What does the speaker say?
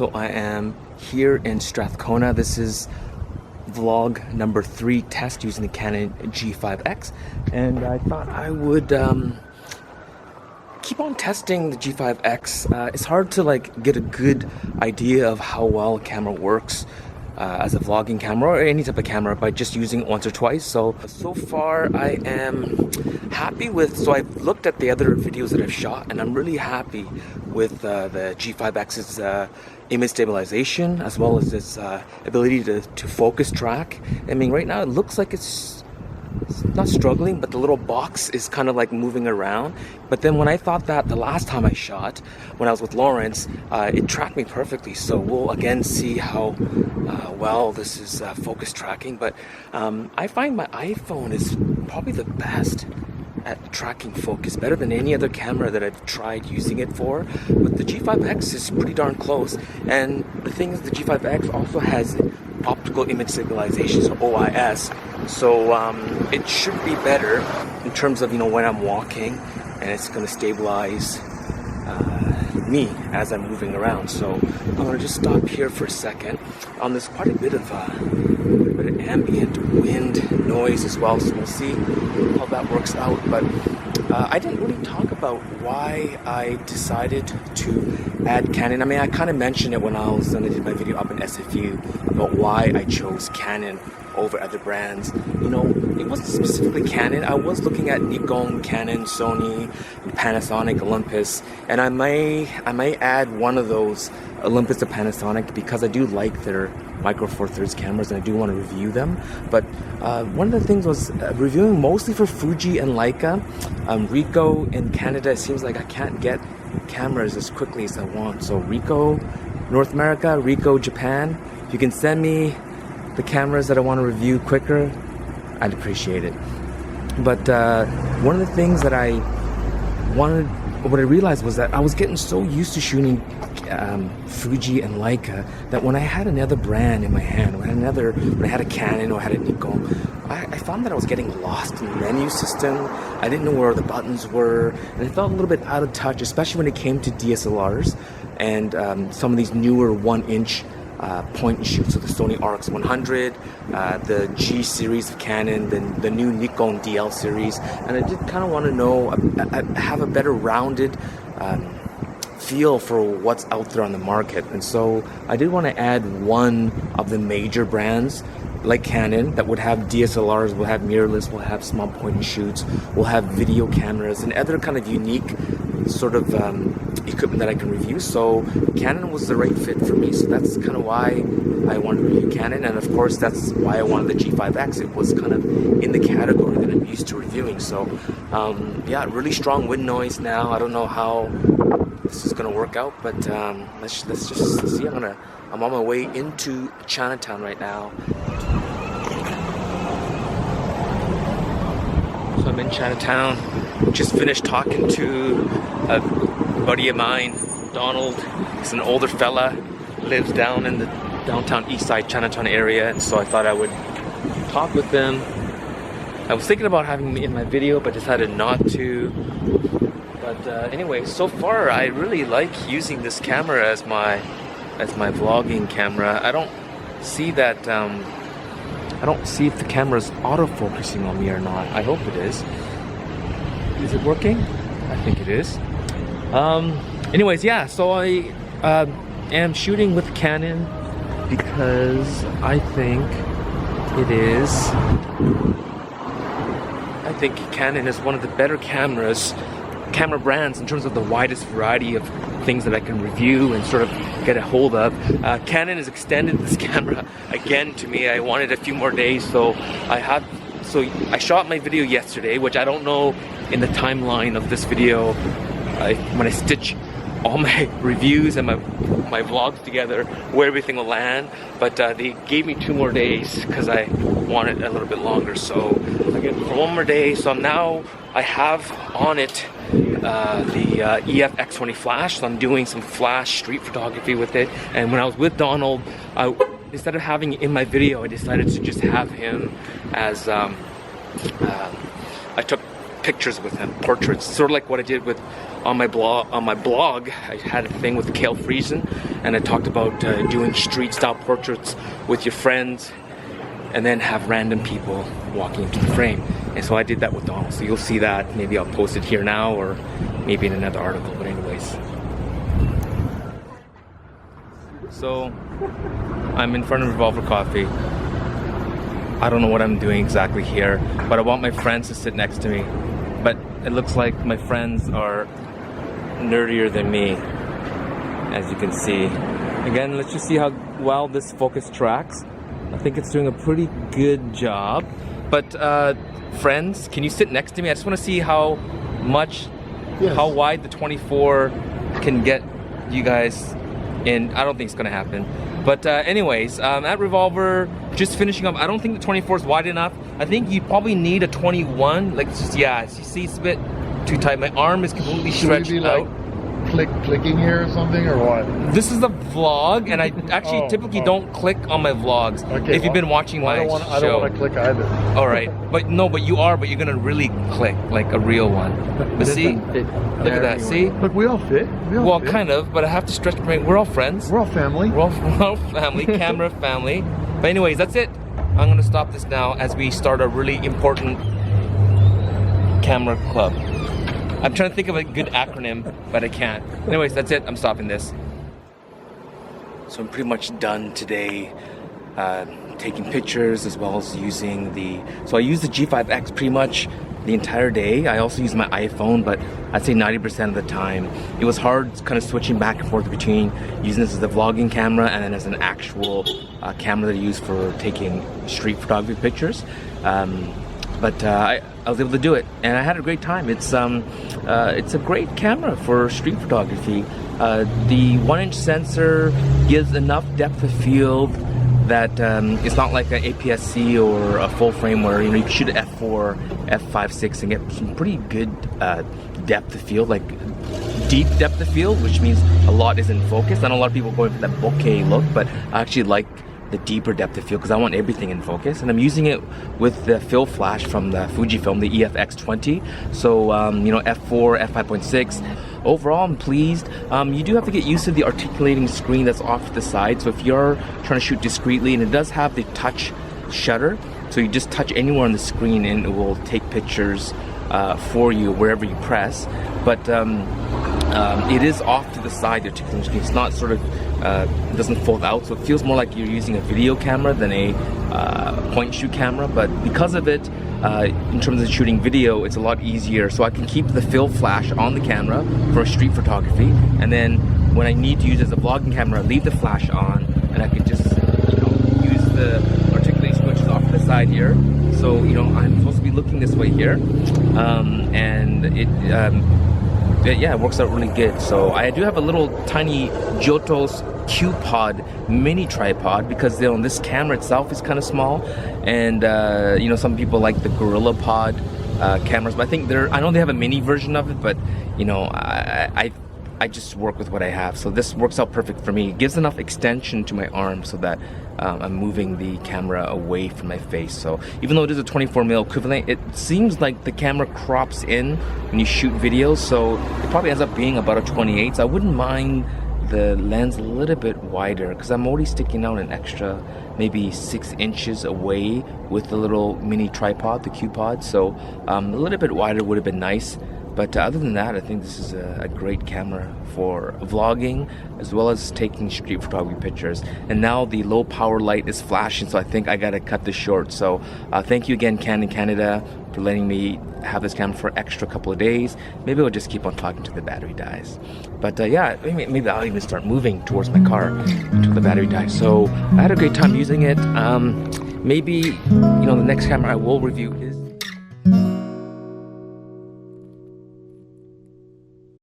So I am here in Strathcona. This is vlog number 3 test using the Canon G5X, and I thought I would keep on testing the G5X. It's hard to get a good idea of how well a camera works as a vlogging camera or any type of camera by just using it once or twice. So far I am happy with, so I've looked at the other videos that I've shot and I'm really happy with the G5X's image stabilization, as well as its ability to focus track. I mean, right now it looks like it's not struggling, but the little box is kind of moving around. But then when I thought that the last time I shot, when I was with Lawrence, it tracked me perfectly. So we'll again see how well this is focus tracking. But I find my iPhone is probably the best at tracking focus, better than any other camera that I've tried using it for. But the G5X is pretty darn close. And the thing is, the G5X also has Optical Image Stabilization, so OIS. So it should be better in terms of when I'm walking, and it's going to stabilize me as I'm moving around. So I'm going to just stop here for a second. There's quite a bit of ambient wind noise as well, so we'll see how that works out. But I didn't really talk about why I decided to add Canon. I mean, I kind of mentioned it when I did my video up in SFU about why I chose Canon over other brands. It wasn't specifically Canon. I was looking at Nikon, Canon, Sony, Panasonic, Olympus, and I may add one of those, Olympus or Panasonic, because I do like their Micro Four Thirds cameras and I do want to review them. But one of the things was reviewing mostly for Fuji and Leica. Ricoh in Canada, it seems like I can't get cameras as quickly as I want. So Ricoh North America, Ricoh Japan, if you can send me the cameras that I want to review quicker, I'd appreciate it. But one of the things that what I realized was that I was getting so used to shooting Fuji and Leica that when I had another brand in my hand, when I had a Canon or I had a Nikon, I found that I was getting lost in the menu system. I didn't know where the buttons were, and I felt a little bit out of touch, especially when it came to DSLRs and some of these newer 1-inch point and shoot. So the Sony RX100, the G series of Canon, the new Nikon DL series, and I did kind of want to know, have a better rounded feel for what's out there on the market. And so I did want to add one of the major brands like Canon that would have DSLRs, will have mirrorless, will have small point and shoots, will have video cameras and other kind of unique sort of equipment that I can review. So Canon was the right fit for me, so that's kind of why I wanted to review Canon, and of course that's why I wanted the G5X. It was kind of in the category that I'm used to reviewing. So yeah, really strong wind noise now. I don't know how this is going to work out, but let's just see. I'm on my way into Chinatown right now. So I'm in Chinatown. Just finished talking to a buddy of mine, Donald. He's an older fella, lives down in the downtown east side Chinatown area, and so I thought I would talk with him. I was thinking about having him in my video, but decided not to. But anyway, so far I really like using this camera as my vlogging camera. I don't see that. I don't see if the camera's autofocusing on me or not. I hope it is. Is it working? I think it is. Anyways, yeah, so I am shooting with Canon because I think Canon is one of the better camera brands in terms of the widest variety of things that I can review and sort of get a hold of. Canon has extended this camera again to me. I wanted a few more days, so I shot my video yesterday, which I don't know in the timeline of this video, when I stitch all my reviews and my vlogs together, where everything will land. But they gave me 2 more days because I wanted a little bit longer. So I get for 1 more day. So now I have on it the EF X20 flash. So I'm doing some flash street photography with it. And when I was with Donald, instead of having it in my video, I decided to just have him as I took pictures with him, portraits, sort of like what I did with on my blog. I had a thing with Kale Friesen, and I talked about doing street style portraits with your friends and then have random people walking into the frame. And so I did that with Donald, so you'll see that. Maybe I'll post it here now or maybe in another article, but anyways. So I'm in front of Revolver Coffee. I don't know what I'm doing exactly here, but I want my friends to sit next to me. But it looks like my friends are nerdier than me, as you can see. Again, let's just see how well this focus tracks. I think it's doing a pretty good job. But friends, can you sit next to me? I just want to see how much, how wide the 24 can get you guys in. I don't think it's going to happen. But anyways, at Revolver, just finishing up. I don't think the 24 is wide enough. I think you probably need a 21. Like, it's just, yeah, you see, it's a bit too tight. My arm is completely stretched out. Clicking here or something, or what? This is a vlog, and I actually typically don't click on my vlogs. Okay, if you've been watching my show. I don't want to click either. All right, but you're gonna really click like a real one. But see, look at that. See, look, we all fit. Well, kind of, but I have to stretch my brain. We're all friends. We're all family. We're all family. Camera family. But anyways, that's it. I'm gonna stop this now as we start a really important camera club. I'm trying to think of a good acronym, but I can't. Anyways, that's it. I'm stopping this. So I'm pretty much done today taking pictures as well as using so I use the G5X pretty much the entire day. I also use my iPhone, but I'd say 90% of the time. It was hard kind of switching back and forth between using this as a vlogging camera and then as an actual camera that I use for taking street photography pictures. But I was able to do it, and I had a great time. It's a great camera for street photography. The 1-inch sensor gives enough depth of field that it's not like an APS-C or a full frame where you can shoot at f4, f5.6 and get some pretty good depth of field, like deep depth of field, which means a lot is in focus. I know a lot of people going for that bokeh look, but I actually like the deeper depth of field because I want everything in focus, and I'm using it with the fill flash from the Fujifilm, the EFX20. So f4, f5.6. Overall, I'm pleased. You do have to get used to the articulating screen that's off to the side. So if you're trying to shoot discreetly, and it does have the touch shutter, so you just touch anywhere on the screen and it will take pictures for you wherever you press. But it is off to the side, the articulating screen. It's not sort of it doesn't fold out, so it feels more like you're using a video camera than a point and shoot camera. But because of it, in terms of shooting video, it's a lot easier. So I can keep the fill flash on the camera for street photography, and then when I need to use it as a vlogging camera, leave the flash on, and I can just use the articulating screen, which is off to the side here. So I'm supposed to be looking this way here, and it works out really good. So I do have a little tiny Giotto's Q-Pod mini tripod because this camera itself is kind of small, and some people like the Gorilla Pod cameras, but I think I know they have a mini version of it, but I just work with what I have. So this works out perfect for me. It gives enough extension to my arm so that I'm moving the camera away from my face. So even though it is a 24mm equivalent, it seems like the camera crops in when you shoot videos. So it probably ends up being about a 28. So I wouldn't mind the lens a little bit wider because I'm already sticking out an extra maybe 6 inches away with the little mini tripod, the Q-Pod. So a little bit wider would have been nice. But other than that, I think this is a great camera for vlogging as well as taking street photography pictures. And now the low power light is flashing, so I think I gotta cut this short. So thank you again, Canon Canada, for letting me have this camera for an extra couple of days. Maybe I'll just keep on talking till the battery dies. But maybe I'll even start moving towards my car until the battery dies. So I had a great time using it. Maybe the next camera I will review is